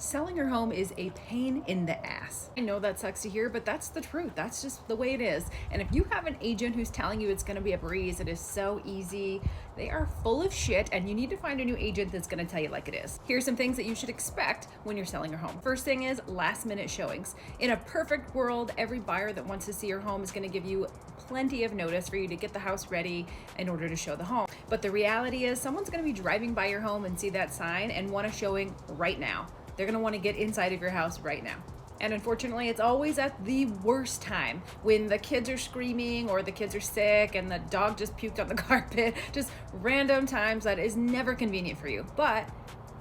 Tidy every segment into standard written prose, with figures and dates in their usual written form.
Selling your home is a pain in the ass. I know that sucks to hear, but that's the truth. That's just the way it is. And if you have an agent who's telling you it's going to be a breeze, it is so easy, they are full of shit, and you need to find a new agent that's going to tell you like it is. Here's some things that you should expect when you're selling your home. First thing is last minute showings. In a perfect world, every buyer that wants to see your home is going to give you plenty of notice for you to get the house ready in order to show the home. But the reality is someone's going to be driving by your home and see that sign and want a showing right now. They're going to want to get inside of your house right now. And unfortunately, it's always at the worst time when the kids are screaming or the kids are sick and the dog just puked on the carpet. Just random times that is never convenient for you. But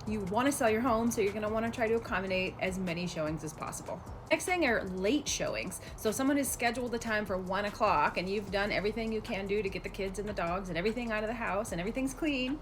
you want to sell your home, so you're going to want to try to accommodate as many showings as possible. Next thing are late showings. So someone has scheduled the time for 1 o'clock and you've done everything you can do to get the kids and the dogs and everything out of the house and everything's clean,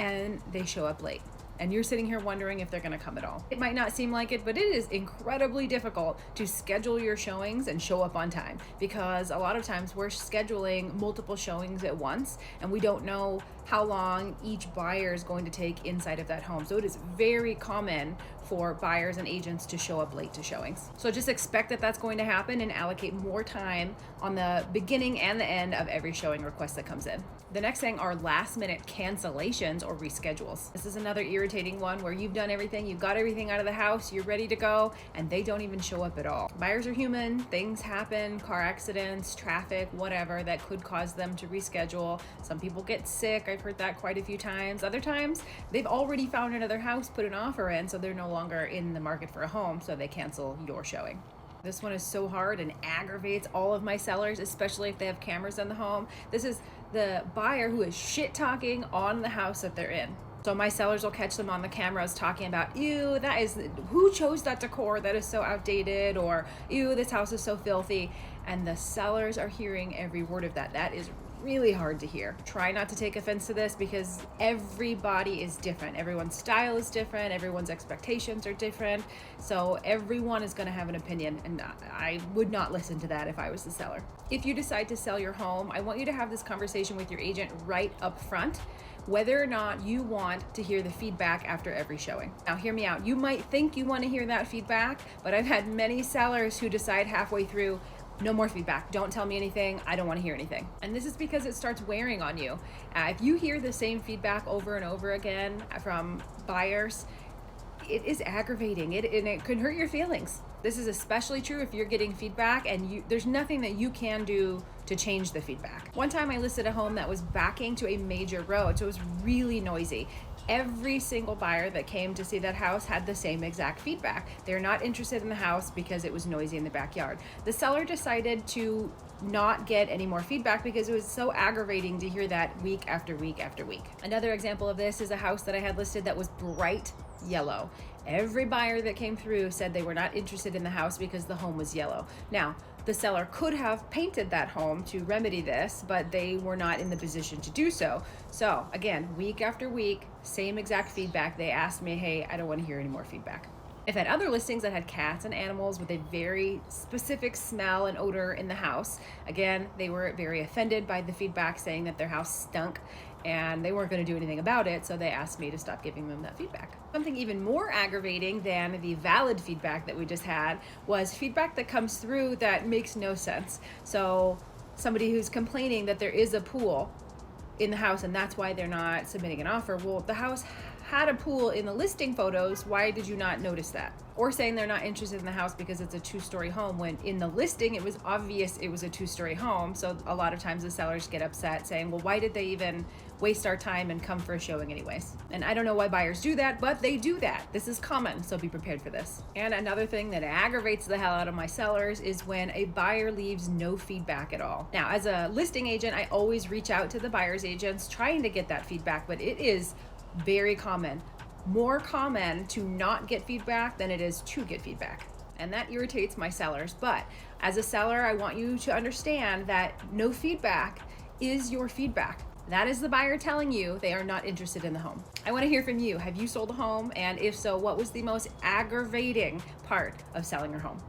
and they show up late. And you're sitting here wondering if they're going to come at all. It might not seem like it, but it is incredibly difficult to schedule your showings and show up on time, because a lot of times we're scheduling multiple showings at once and we don't know how long each buyer is going to take inside of that home. So it is very common for buyers and agents to show up late to showings. So just expect that that's going to happen and allocate more time on the beginning and the end of every showing request that comes in. The next thing are last minute cancellations or reschedules. This is another irritating one where you've done everything, you've got everything out of the house, you're ready to go, and they don't even show up at all. Buyers are human, things happen, car accidents, traffic, whatever, that could cause them to reschedule. Some people get sick, I've heard that quite a few times. Other times, they've already found another house, put an offer in, so they're no longer in the market for a home, so they cancel your showing. This one is so hard and aggravates all of my sellers, especially if they have cameras in the home. This is the buyer who is shit talking on the house that they're in. So my sellers will catch them on the cameras talking about, ew, who chose that decor? That is so outdated, or ew, this house is so filthy. And the sellers are hearing every word of that. That is really hard to hear. Try not to take offense to this, because everybody is different. Everyone's style is different. Everyone's expectations are different. So everyone is going to have an opinion, and I would not listen to that if I was the seller. If you decide to sell your home, I want you to have this conversation with your agent right up front, whether or not you want to hear the feedback after every showing. Now, hear me out. You might think you want to hear that feedback, but I've had many sellers who decide halfway through, no more feedback. Don't tell me anything. I don't want to hear anything. And this is because it starts wearing on you. If you hear the same feedback over and over again from buyers, it is aggravating. And it can hurt your feelings. This is especially true if you're getting feedback and there's nothing that you can do to change the feedback. One time I listed a home that was backing to a major road, so it was really noisy. Every single buyer that came to see that house had the same exact feedback. They're not interested in the house because it was noisy in the backyard. The seller decided to not get any more feedback because it was so aggravating to hear that week after week after week. Another example of this is a house that I had listed that was bright yellow. Every buyer that came through said they were not interested in the house because the home was yellow. Now, the seller could have painted that home to remedy this, but they were not in the position to do so. So again, week after week, same exact feedback. They asked me, hey, I don't want to hear any more feedback. I've had other listings that had cats and animals with a very specific smell and odor in the house. Again, they were very offended by the feedback, saying that their house stunk and they weren't going to do anything about it, so they asked me to stop giving them that feedback. Something even more aggravating than the valid feedback that we just had was feedback that comes through that makes no sense. So somebody who's complaining that there is a pool in the house and that's why they're not submitting an offer. Well, the house had a pool in the listing photos. Why did you not notice that? Or saying they're not interested in the house because it's a 2-story home, when in the listing it was obvious it was a 2-story home. So a lot of times the sellers get upset saying, well, why did they even waste our time and come for a showing anyways? And I don't know why buyers do that, but they do that. This is common, so be prepared for this. And another thing that aggravates the hell out of my sellers is when a buyer leaves no feedback at all. Now, as a listing agent, I always reach out to the buyer's agents trying to get that feedback, but it is very common, more common to not get feedback than it is to get feedback. And that irritates my sellers. But as a seller, I want you to understand that no feedback is your feedback. That is the buyer telling you they are not interested in the home. I want to hear from you. Have you sold a home? And if so, what was the most aggravating part of selling your home?